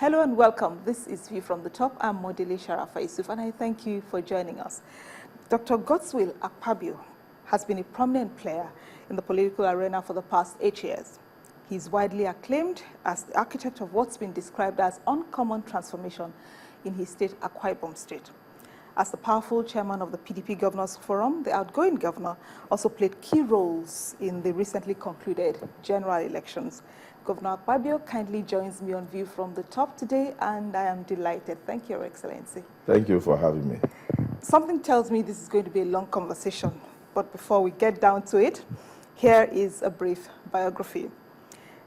Hello and welcome. This is View from the Top. I'm Modeli Sharafa Yusuf, and I thank you for joining us. Dr. Godswill Akpabio has been a prominent player in the political arena for the past 8 years. He's widely acclaimed as the architect of what's been described as uncommon transformation in his state, Akwa Ibom State. As the powerful chairman of the PDP Governors Forum, the outgoing governor also played key roles in the recently concluded general elections. Governor Akpabio kindly joins me on View from the Top today, and I am delighted. Thank you, Your Excellency. Thank you for having me. Something tells me this is going to be a long conversation, but before we get down to it, here is a brief biography.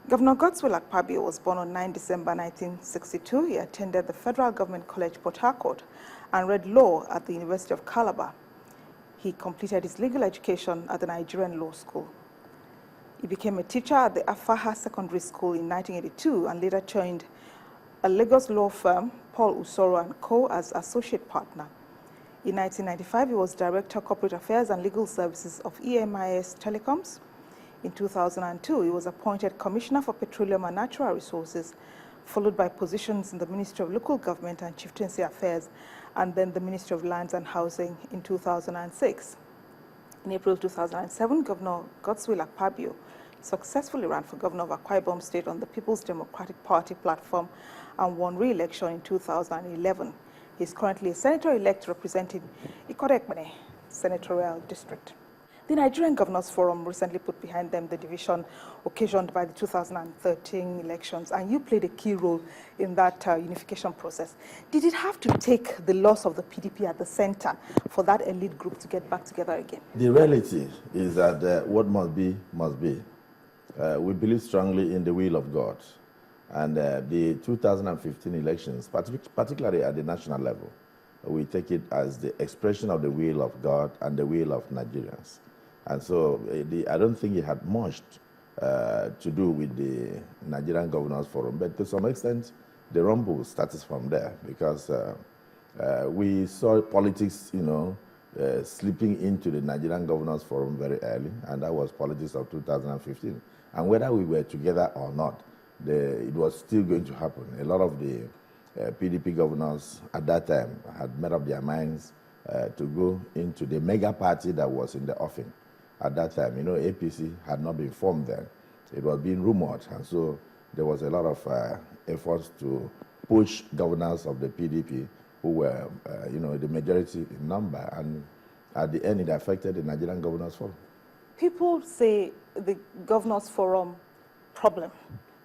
Governor Godswill Akpabio was born on 9 December 1962. He attended the Federal Government College, Port Harcourt, and read law at the University of Calabar. He completed his legal education at the Nigerian Law School. He became a teacher at the Akwa Secondary School in 1982 and later joined a Lagos law firm, Paul Usoro & Co., as associate partner. In 1995, he was Director of Corporate Affairs and Legal Services of EMIS Telecoms. In 2002, he was appointed Commissioner for Petroleum and Natural Resources, followed by positions in the Ministry of Local Government and Chieftaincy Affairs, and then the Ministry of Lands and Housing in 2006. In April 2007, Governor Godswill Akpabio successfully ran for governor of Akwa Ibom State on the People's Democratic Party platform and won re-election in 2011. He is currently a senator-elect representing Ikot Senatorial District. The Nigerian Governors Forum recently put behind them the division occasioned by the 2013 elections, and you played a key role in that unification process. Did it have to take the loss of the PDP at the center for that elite group to get back together again? The reality is that what must be, must be. We believe strongly in the will of God. And the 2015 elections, particularly at the national level, we take it as the expression of the will of God and the will of Nigerians. And so I don't think it had much to do with the Nigerian Governors Forum, but to some extent, the rumble started from there because we saw politics, slipping into the Nigerian Governors Forum very early, and that was politics of 2015. And whether we were together or not, it was still going to happen. A lot of the PDP governors at that time had made up their minds to go into the mega party that was in the offing. At that time, APC had not been formed then. It was being rumored, and so there was a lot of efforts to push governors of the PDP who were, the majority in number, and at the end it affected the Nigerian Governors Forum. People say the Governors Forum problem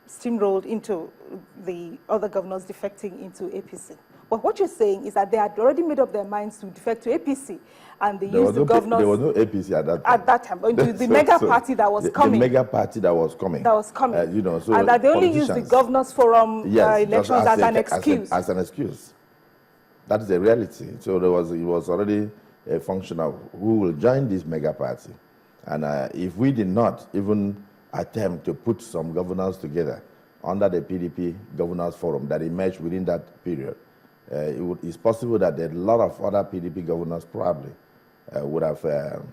steamrolled into the other governors defecting into APC. But what you're saying is that they had already made up their minds to defect to APC, and they used the governors... There was no APC at that time. At that time, but the mega party that was coming. The mega party that was coming. That was coming. So and that they only used the Governors Forum elections as an excuse. As an excuse. That's the reality. So it was already a function of who will join this mega party. And if we did not even attempt to put some governors together under the PDP Governors Forum that emerged within that period, it's possible that a lot of other PDP governors probably would have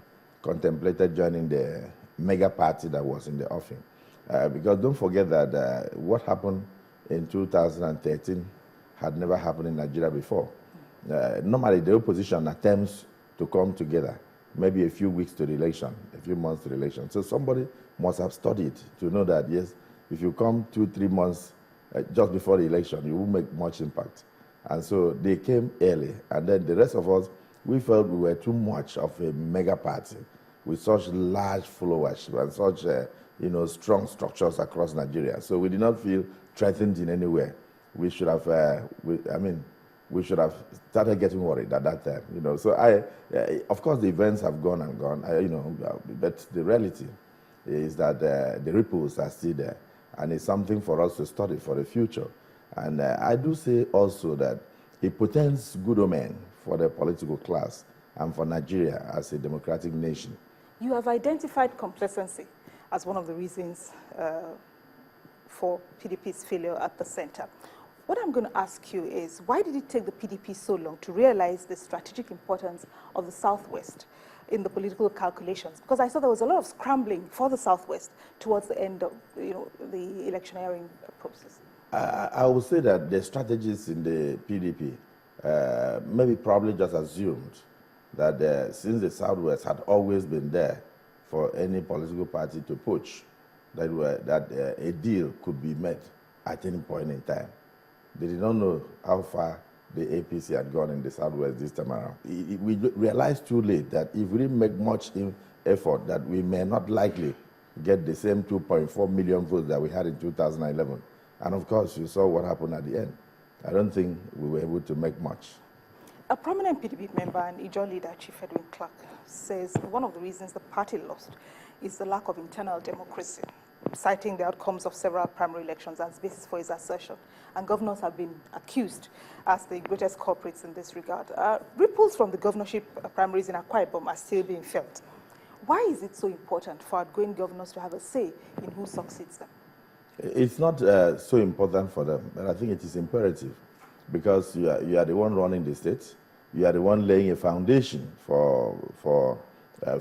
contemplated joining the mega party that was in the offing. Because don't forget that what happened in 2013 had never happened in Nigeria before. Normally, the opposition attempts to come together maybe a few weeks to the election, a few months to the election. So somebody must have studied to know that, yes, if you come 2-3 months just before the election, you won't make much impact. And so they came early, and then the rest of us, we felt we were too much of a mega party with such large followership and such strong structures across Nigeria. So we did not feel threatened in any way. We should have, we should have started getting worried at that time. So of course, the events have gone and gone, but the reality is that the ripples are still there, and it's something for us to study for the future. And I do say also that it portends good omen for the political class and for Nigeria as a democratic nation. You have identified complacency as one of the reasons for PDP's failure at the center. What I'm going to ask you is, why did it take the PDP so long to realize the strategic importance of the Southwest in the political calculations? Because I saw there was a lot of scrambling for the Southwest towards the end of the electioneering process. I would say that the strategists in the PDP maybe probably just assumed that since the Southwest had always been there for any political party to push, that a deal could be met at any point in time. They did not know how far the APC had gone in the Southwest this time around. We realized too late that if we didn't make much effort, that we may not likely get the same 2.4 million votes that we had in 2011. And of course, you saw what happened at the end. I don't think we were able to make much. A prominent PDP member and Ijaw leader, Chief Edwin Clark, says one of the reasons the party lost is the lack of internal democracy, citing the outcomes of several primary elections as basis for his assertion. And governors have been accused as the greatest culprits in this regard. Ripples from the governorship primaries in Akwa Ibom are still being felt. Why is it so important for outgoing governors to have a say in who succeeds them? It's not so important for them, but I think it is imperative, because you are the one running the state. You are the one laying a foundation for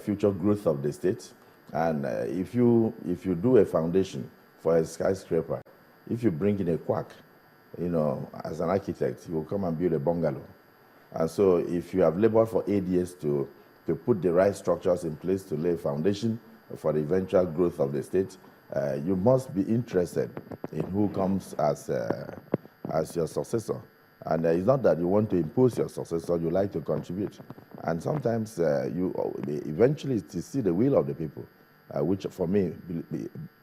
future growth of the state. And if you do a foundation for a skyscraper, if you bring in a quack, as an architect, he will come and build a bungalow. And so if you have labored for 8 years to put the right structures in place to lay a foundation for the eventual growth of the state, you must be interested in who comes as your successor. And it's not that you want to impose your successor, you like to contribute. And sometimes eventually to see the will of the people, which for me,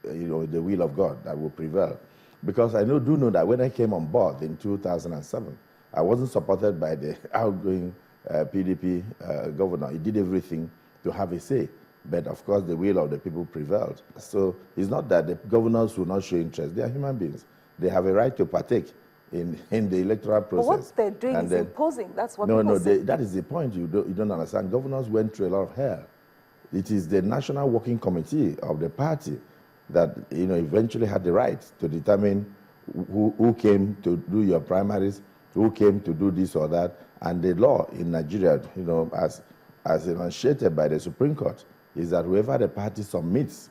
the will of God that will prevail. Because I do know that when I came on board in 2007, I wasn't supported by the outgoing PDP governor. He did everything to have a say. But of course, the will of the people prevailed. So it's not that the governors will not show interest. They are human beings. They have a right to partake in the electoral process. But what they're doing is imposing. That's what people say. That is the point you don't understand. Governors went through a lot of hell. It is the National Working Committee of the party that eventually had the right to determine who came to do your primaries, who came to do this or that. And the law in Nigeria, as enunciated by the Supreme Court, is that whoever the party submits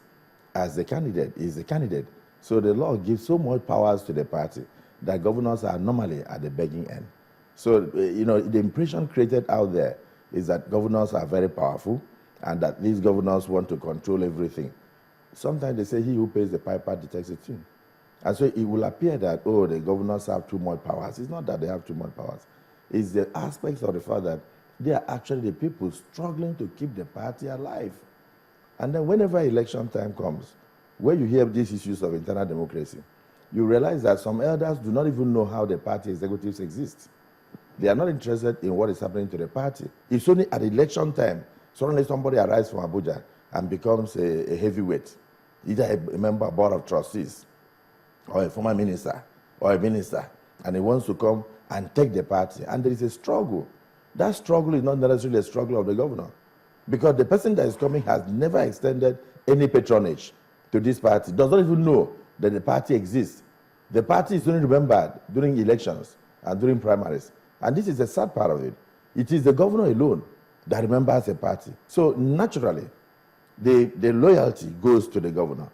as the candidate is the candidate. So the law gives so much powers to the party that governors are normally at the begging end. So, the impression created out there is that governors are very powerful and that these governors want to control everything. Sometimes they say he who pays the piper detects the tune. And so it will appear that, the governors have too much powers. It's not that they have too much powers. It's the aspects of the fact that they are actually the people struggling to keep the party alive. And then whenever election time comes, where you hear these issues of internal democracy, you realize that some elders do not even know how the party executives exist. They are not interested in what is happening to the party. It's only at election time, suddenly somebody arrives from Abuja and becomes a heavyweight, either a member of board of trustees, or a former minister, or a minister, and he wants to come and take the party. And there is a struggle. That struggle is not necessarily a struggle of the governor, because the person that is coming has never extended any patronage to this party, does not even know that the party exists. The party is only remembered during elections and during primaries. And this is the sad part of it. It is the governor alone that remembers the party. So naturally, the loyalty goes to the governor.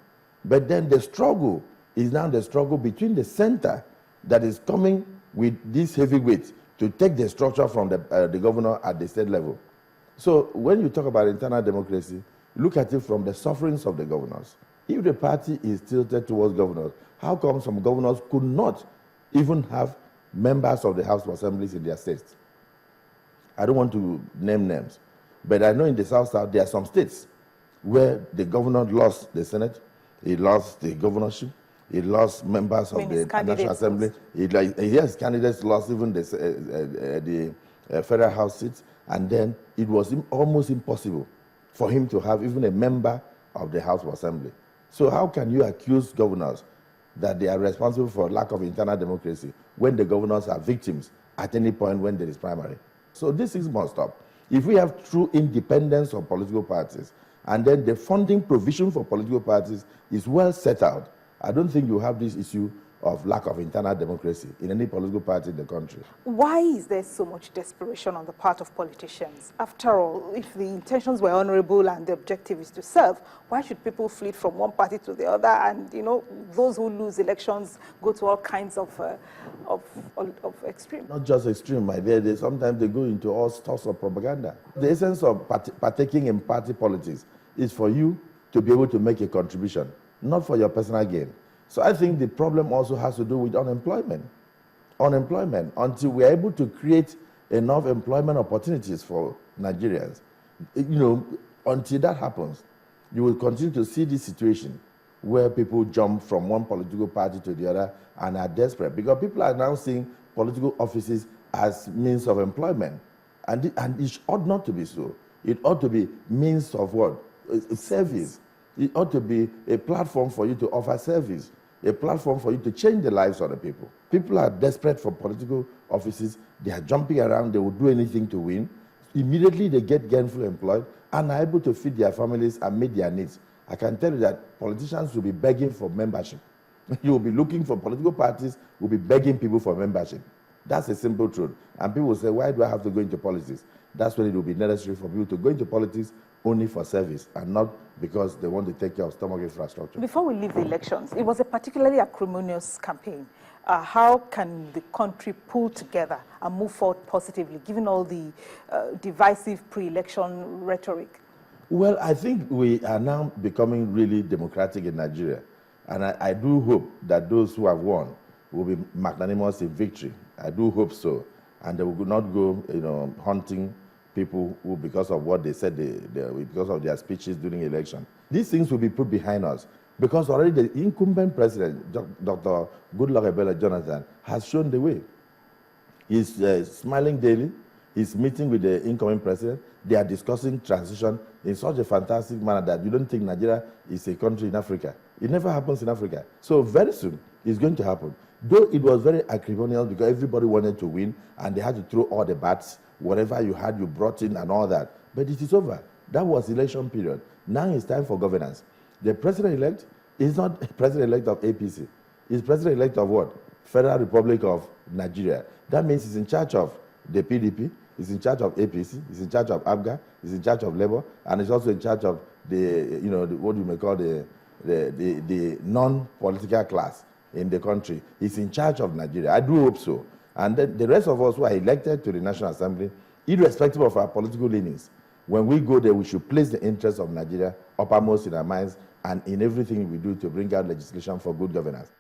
But then the struggle is now the struggle between the center that is coming with this heavyweight to take the structure from the governor at the state level. So when you talk about internal democracy, look at it from the sufferings of the governors. If the party is tilted towards governors, how come some governors could not even have members of the House of Assemblies in their states? I don't want to name names, but I know in the South there are some states where the governor lost the Senate, he lost the governorship, he lost members of the National Assembly. Candidates lost even the federal House seats, and then it was almost impossible for him to have even a member of the House of Assembly. So how can you accuse governors that they are responsible for lack of internal democracy when the governors are victims at any point when there is primary? So this must stop. If we have true independence of political parties, and then the funding provision for political parties is well set out, I don't think you have this issue of lack of internal democracy in any political party in the country. Why is there so much desperation on the part of politicians? After all, if the intentions were honorable and the objective is to serve, why should people flee from one party to the other? And, you know, those who lose elections go to all kinds of extreme. Not just extreme, my dear. Sometimes they go into all sorts of propaganda. The essence of partaking in party politics is for you to be able to make a contribution, not for your personal gain. So I think the problem also has to do with unemployment. Unemployment, until we are able to create enough employment opportunities for Nigerians, you know, until that happens, you will continue to see this situation where people jump from one political party to the other and are desperate, because people are now seeing political offices as means of employment. And it ought not to be so. It ought to be means of what? Service. It ought to be a platform for you to offer service, a platform for you to change the lives of the people. People are desperate for political offices. They are jumping around. They will do anything to win. Immediately they get gainfully employed and are able to feed their families and meet their needs. I can tell you that politicians will be begging for membership. You will be looking for political parties, will be begging people for membership. That's a simple truth. And people will say, why do I have to go into politics? That's when it will be necessary for people to go into politics only for service and not because they want to take care of stomach infrastructure. Before we leave the elections, it was a particularly acrimonious campaign. How can the country pull together and move forward positively, given all the divisive pre-election rhetoric? Well, I think we are now becoming really democratic in Nigeria. And I do hope that those who have won will be magnanimous in victory. I do hope so. And they will not go, you know, hunting people who, because of what they said, because of their speeches during election. These things will be put behind us because already the incumbent president, Dr. Goodluck Akpabio Jonathan, has shown the way. He's smiling daily. He's meeting with the incoming president. They are discussing transition in such a fantastic manner that you don't think Nigeria is a country in Africa. It never happens in Africa. So very soon, it's going to happen. Though it was very acrimonious because everybody wanted to win and they had to throw all the bats, whatever you had, you brought in and all that. But it is over. That was election period. Now it's time for governance. The president-elect is not president-elect of APC. He's president-elect of what? Federal Republic of Nigeria. That means he's in charge of the PDP, he's in charge of APC, he's in charge of ABGA, he's in charge of Labour, and he's also in charge of the, you know, what you may call the non-political class in the country. He's in charge of Nigeria. I do hope so. And then the rest of us who are elected to the National Assembly, irrespective of our political leanings, when we go there, we should place the interests of Nigeria uppermost in our minds and in everything we do to bring out legislation for good governance.